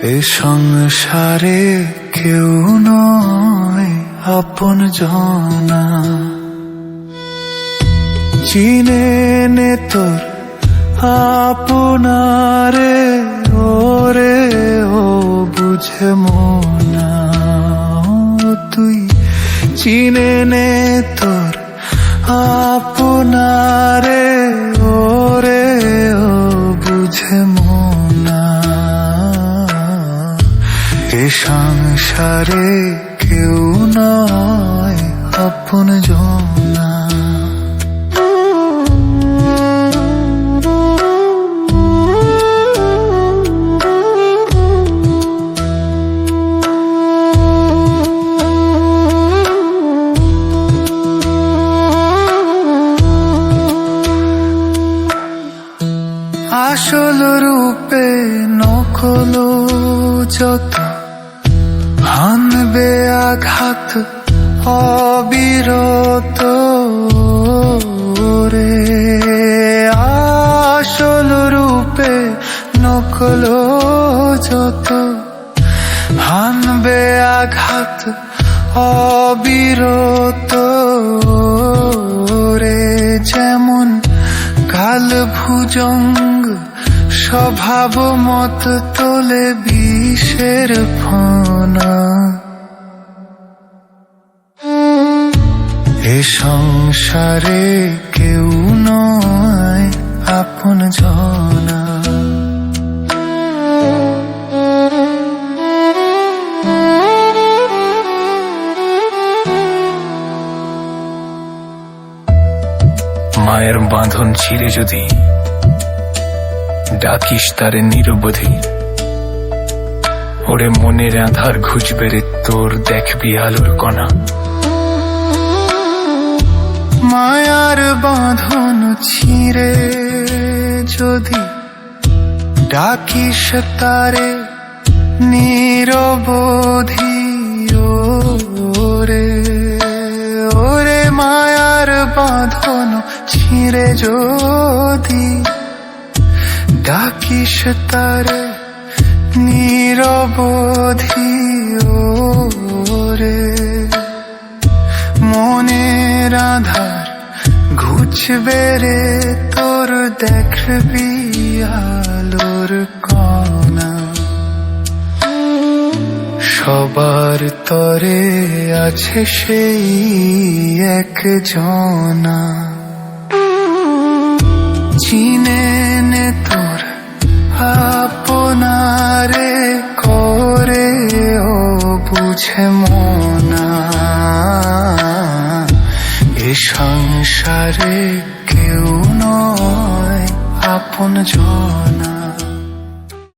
এ সংসারে কেউ নয় আপন জনা, চিনে নে তোর আপনারে ওরে ও বুঝে মনা। তুই চিনে নে তোর আপনারে ওরে ও বুঝে মনা। এ সংসারে কেউ নয় আপন জনা। আসল রূপে নকল যত, হানবে আঘাত অবিরত রে। আসল রূপে নকল যত, হানবে আঘাত অবিরত রে। যেমন কাল ভুজঙ্গ স্বভাব মত তোলে বিষের ফনা। এ সংসারে কেউ নয় আপন জনা। মায়ের বাঁধন ছিঁড়ে যদি ডাকিস তারে নিরবধি, ওরে মনের আধার ঘুচবে রে তোর দেখবি আলোর কণা। মায়ার বাঁধন ছিঁড়ে যদি ডাকিস তারে নিরবধি, ওরে ওরে মায়ার বাঁধন ছিঁড়ে যদি ডাকিস তারে নিরবধি, ওরে মনের আধার ঘুচবে রে তোর দেখবি আলোর কণা। সবার তরে আছে সেই এক জনা, চিনে নে তোর আপনারে করে ও বুঝে মনা। এ সংসারে কেউ নয় আপন জনা।